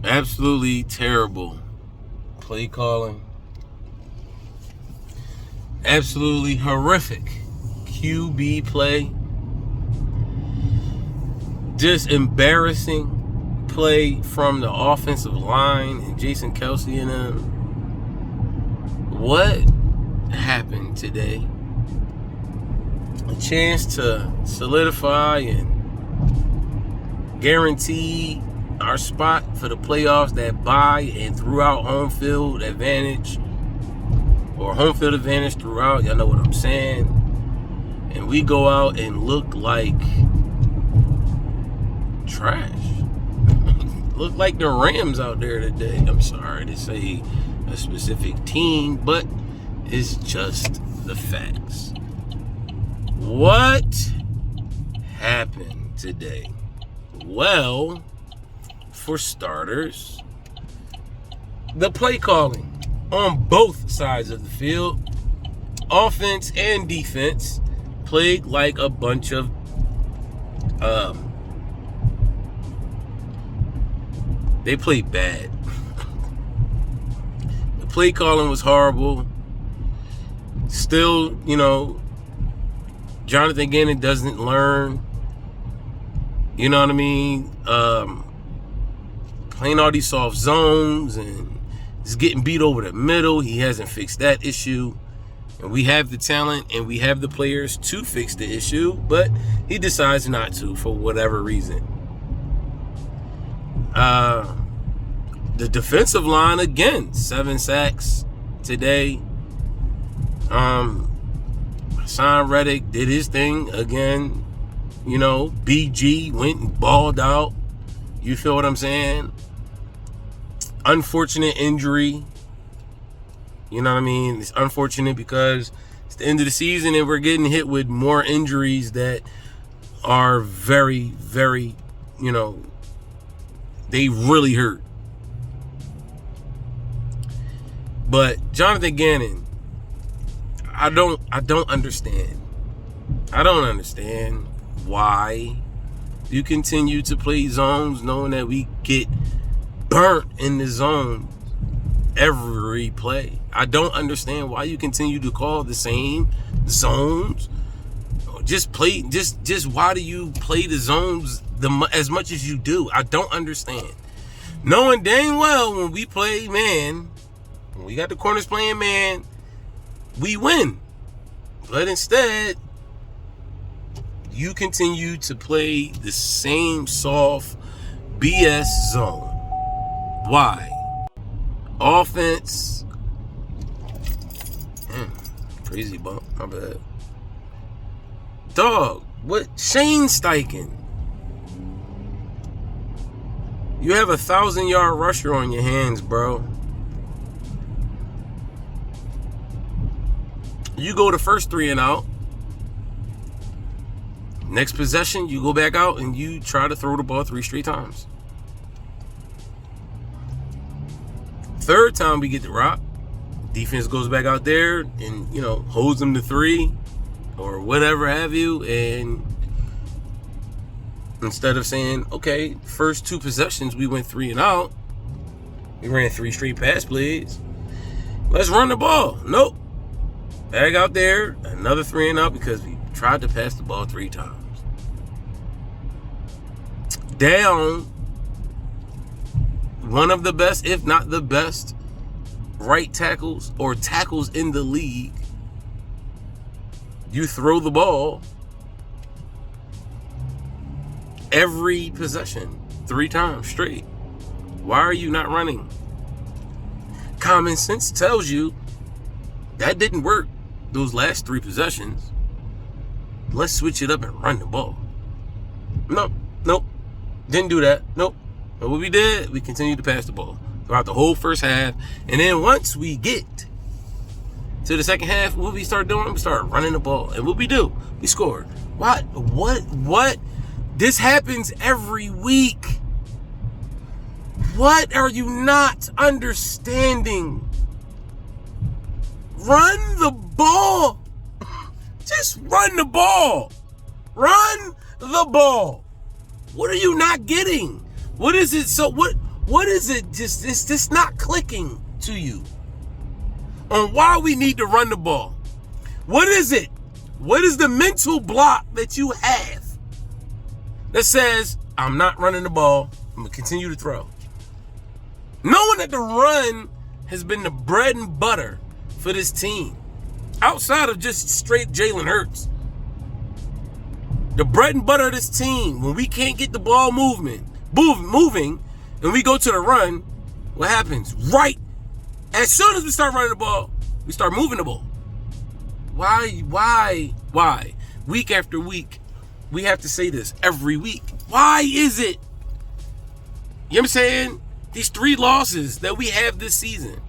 Absolutely terrible play calling. Absolutely horrific QB play. Just embarrassing play from the offensive line and Jason Kelsey and them. What happened today? A chance to solidify and guarantee our spot for the playoffs, that bye and throughout home field advantage, or home field advantage throughout. Y'all know what I'm saying. And we go out and look like trash. Look like the Rams out there today. I'm sorry to say a specific team, but it's just the facts. What happened today? Well, for starters, the play calling on both sides of the field, offense and defense, played like a bunch of they played bad. The play calling was horrible. Still, Jonathan Gannon doesn't learn. You know what I mean? Playing all these soft zones and just getting beat over the middle. He hasn't fixed that issue. And we have the talent and we have the players to fix the issue, but he decides not to for whatever reason. The defensive line, again, 7 sacks today. Hassan Reddick did his thing again. BG went and balled out. You feel what I'm saying? Unfortunate injury. You know what I mean? It's unfortunate because it's the end of the season and we're getting hit with more injuries that are very, very, they really hurt. But Jonathan Gannon, I don't understand. I don't understand why you continue to play zones knowing that we get burnt in the zone every play. I don't understand why you continue to call the same zones. Just why do you play the zones as much as you do? I don't understand. Knowing dang well when we play man, when we got the corners playing man, we win. But instead, you continue to play the same soft BS zone. Why? Offense. Crazy bump. My bad. Dog, what? Shane Steichen. You have 1,000-yard rusher on your hands, bro. You go the first 3 and out. Next possession, you go back out and you try to throw the ball 3 straight times. Third time we get the rock, defense goes back out there and, holds them to 3 or whatever have you. And instead of saying, okay, first 2 possessions, we went 3 and out. We ran 3 straight pass plays. Let's run the ball. Nope. Back out there, another 3 and out because we tried to pass the ball 3 times. Down one of the best, if not the best, right tackles or tackles in the league. You throw the ball every possession 3 times straight. Why are you not running? Common sense tells you that didn't work those last 3 possessions. Let's switch it up and run the ball. Nope. Didn't do that. Nope. But what we did, we continued to pass the ball throughout the whole first half. And then once we get to the second half, what we start doing, we start running the ball. And what we do, we scored. What? This happens every week. What are you not understanding? Run the ball. Just run the ball. Run the ball. What are you not getting? What is it? So what What is it? Just it's just not clicking to you on why we need to run the ball. What is it? What is the mental block that you have that says, I'm not running the ball, I'm going to continue to throw? Knowing that the run has been the bread and butter for this team, outside of just straight Jalen Hurts. The bread and butter of this team, when we can't get the ball moving, and we go to the run, what happens? Right as soon as we start running the ball, we start moving the ball. Why? Week after week, we have to say this every week. Why is it? You know what I'm saying? These 3 losses that we have this season.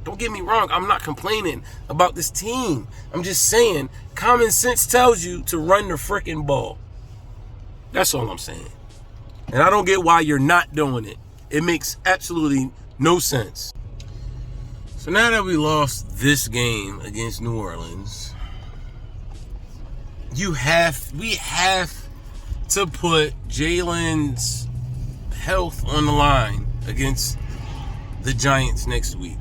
Don't get me wrong, I'm not complaining about this team. I'm just saying, common sense tells you to run the freaking ball. That's all I'm saying. And I don't get why you're not doing it. It makes absolutely no sense. So now that we lost this game against New Orleans, we have to put Jalen's health on the line against the Giants next week.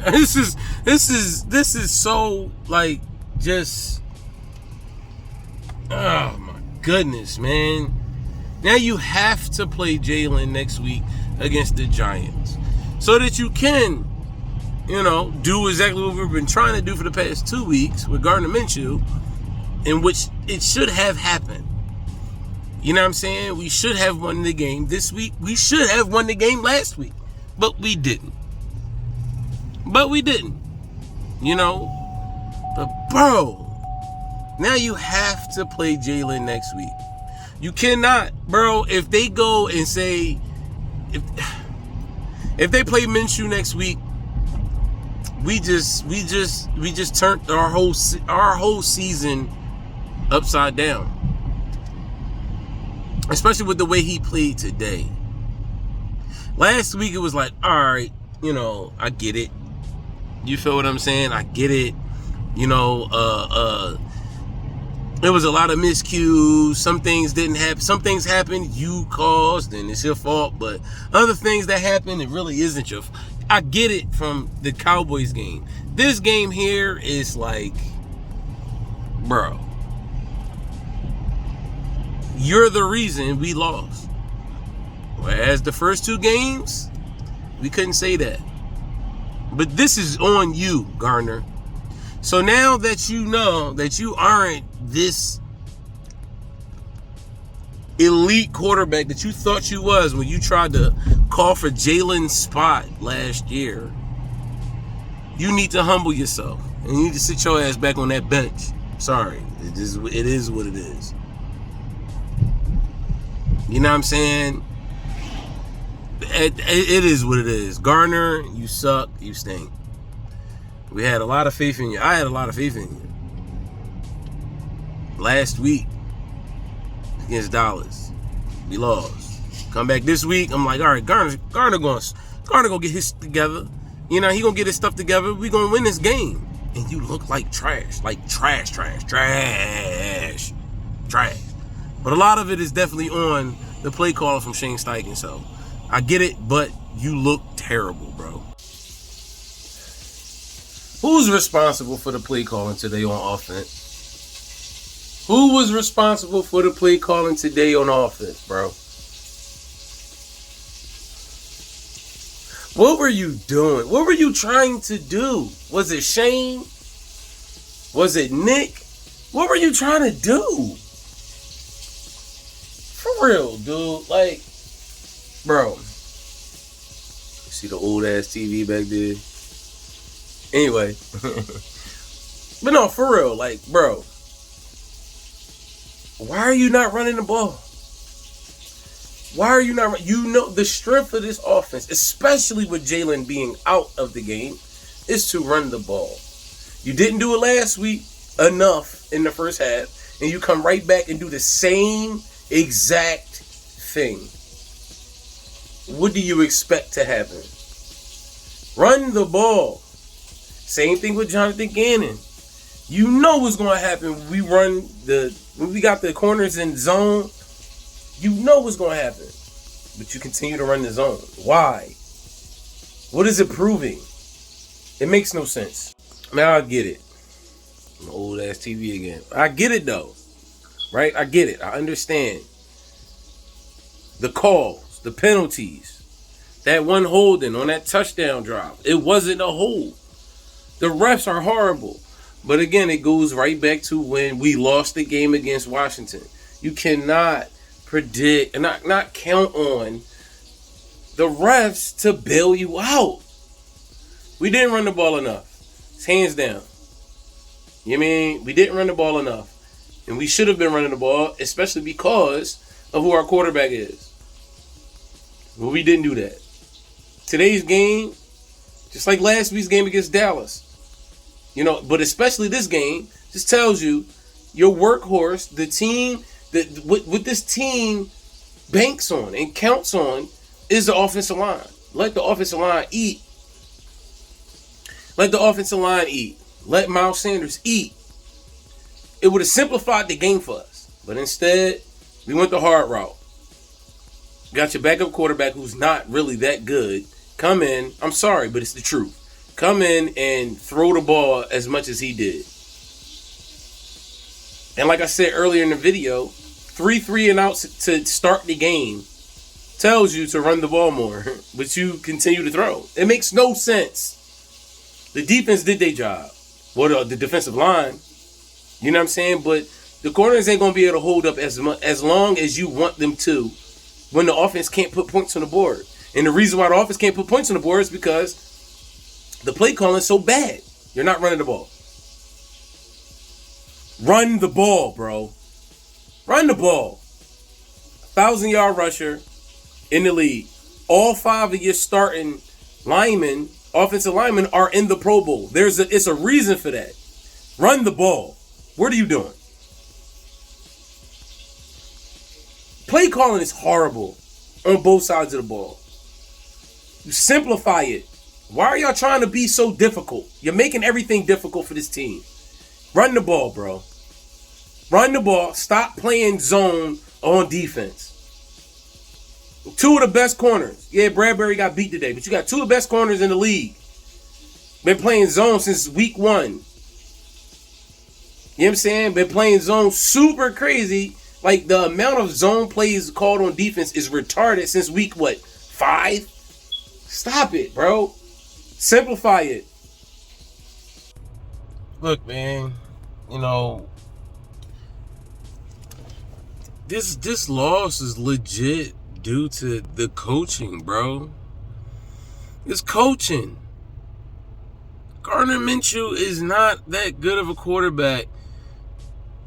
This is so like just, oh my goodness, man. Now you have to play Jalen next week against the Giants so that you can, do exactly what we've been trying to do for the past 2 weeks with Gardner Minshew, in which it should have happened. You know what I'm saying? We should have won the game this week. We should have won the game last week, but we didn't. But, bro, now you have to play Jalen next week. You cannot, bro, if they go and say, if they play Minshew next week, we just turned our whole season upside down. Especially with the way he played today. Last week it was like, all right, I get it. You feel what I'm saying? I get it. There was a lot of miscues. Some things didn't happen. Some things happened you caused and it's your fault. But other things that happened, it really isn't your fault. I get it from the Cowboys game. This game here is like, bro, you're the reason we lost. Whereas the first 2 games, we couldn't say that. But this is on you, Gardner. So now that you know that you aren't this elite quarterback that you thought you was when you tried to call for Jalen's spot last year, you need to humble yourself. And you need to sit your ass back on that bench. Sorry. It is what it is. You know what I'm saying? It is what it is. Gardner, you suck. You stink. We had a lot of faith in you. I had a lot of faith in you. Last week against Dallas, we lost. Come back this week, I'm like, all right, Gardner gonna get his together. He gonna get his stuff together. We gonna win this game. And you look like trash. Like trash. But a lot of it is definitely on the play caller from Shane Steichen. So I get it, but you look terrible, bro. Who's responsible for the play calling today on offense? Who was responsible for the play calling today on offense, bro? What were you doing? What were you trying to do? Was it Shane? Was it Nick? What were you trying to do? For real, dude. Like, bro. See the old ass TV back there? Anyway. But no, for real. Like, bro. Why are you not running the ball? Why are you not? The strength of this offense, especially with Jalen being out of the game, is to run the ball. You didn't do it last week enough in the first half, and you come right back and do the same exact thing. What do you expect to happen? Run the ball. Same thing with Jonathan Gannon. You know what's going to happen when we got the corners in zone. You know what's going to happen. But you continue to run the zone. Why? What is it proving? It makes no sense. Now I get it. I'm old ass TV again. I get it though. Right? I get it. I understand. The calls, the penalties. That one holding on that touchdown drive. It wasn't a hold. The refs are horrible. But again, it goes right back to when we lost the game against Washington. You cannot predict and not count on the refs to bail you out. We didn't run the ball enough. It's hands down. You know what I mean? We didn't run the ball enough. And we should have been running the ball, especially because of who our quarterback is. But we didn't do that. Today's game, just like last week's game against Dallas, but especially this game, just tells you your workhorse, the team, what this team banks on and counts on is the offensive line. Let the offensive line eat. Let the offensive line eat. Let Miles Sanders eat. It would have simplified the game for us. But instead, we went the hard route. Got your backup quarterback who's not really that good. Come in. I'm sorry, but it's the truth. Come in and throw the ball as much as he did. And like I said earlier in the video, 3 and outs to start the game tells you to run the ball more, but you continue to throw. It makes no sense. The defense did their job. The defensive line, you know what I'm saying? But the corners ain't going to be able to hold up as long as you want them to when the offense can't put points on the board. And the reason why the offense can't put points on the board is because the play calling is so bad. You're not running the ball. Run the ball, bro. Run the ball. 1,000-yard rusher in the league. All 5 of your starting linemen, offensive linemen, are in the Pro Bowl. It's a reason for that. Run the ball. What are you doing? Play calling is horrible on both sides of the ball. You simplify it. Why are y'all trying to be so difficult? You're making everything difficult for this team. Run the ball, bro. Run the ball. Stop playing zone on defense. 2 of the best corners. Yeah, Bradbury got beat today, but you got 2 of the best corners in the league. Been playing zone since week 1. You know what I'm saying? Been playing zone super crazy. Like, the amount of zone plays called on defense is retarded since week, 5? Stop it, bro. Simplify it. Look, man, this loss is legit due to the coaching, bro. It's coaching. Gardner Minshew is not that good of a quarterback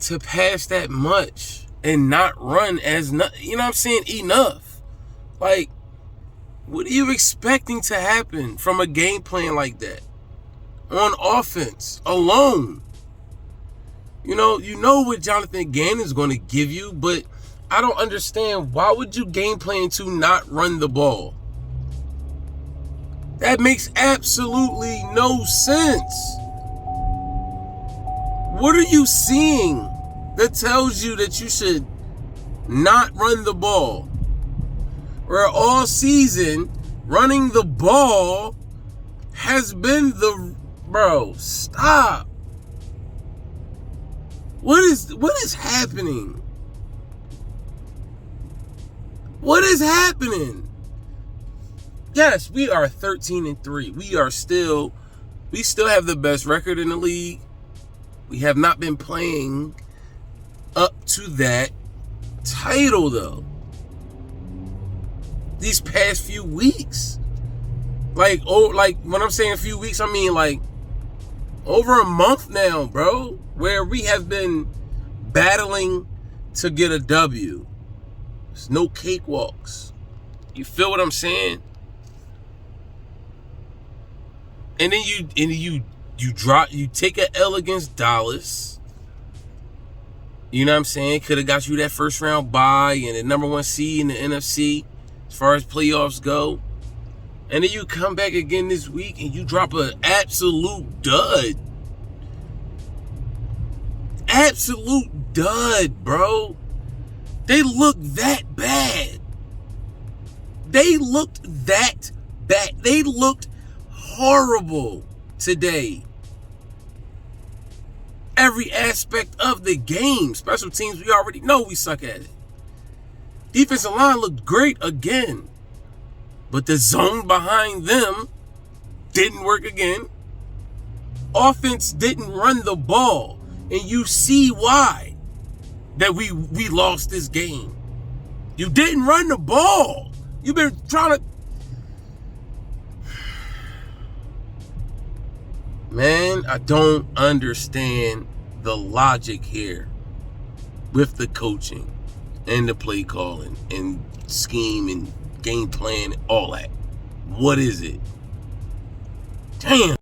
to pass that much and not run enough. Like, what are you expecting to happen from a game plan like that? On offense, alone. You know what Jonathan Gannon's going to give you, but I don't understand. Why would you game plan to not run the ball? That makes absolutely no sense. What are you seeing that tells you that you should not run the ball? Where all season, running the ball has been bro, stop. What is happening? What is happening? Yes, we are 13-3. We still have the best record in the league. We have not been playing up to that title though. These past few weeks. Like when I'm saying a few weeks, I mean like over a month now, bro, where we have been battling to get a W. There's no cakewalks. You feel what I'm saying? And then you take an L against Dallas. You know what I'm saying? Could have got you that first round bye and the number 1 seed in the NFC as far as playoffs go. And then you come back again this week and you drop an absolute dud absolute dud, bro. They looked that bad. They looked that bad. They looked horrible today. Every aspect of the game. Special teams, we already know we suck at it. Defensive line looked great again. But the zone behind them didn't work again. Offense didn't run the ball. And you see why that we lost this game. You didn't run the ball. You've been trying to... Man, I don't understand the logic here with the coaching and the play calling and scheme and game plan and all that. What is it? Damn.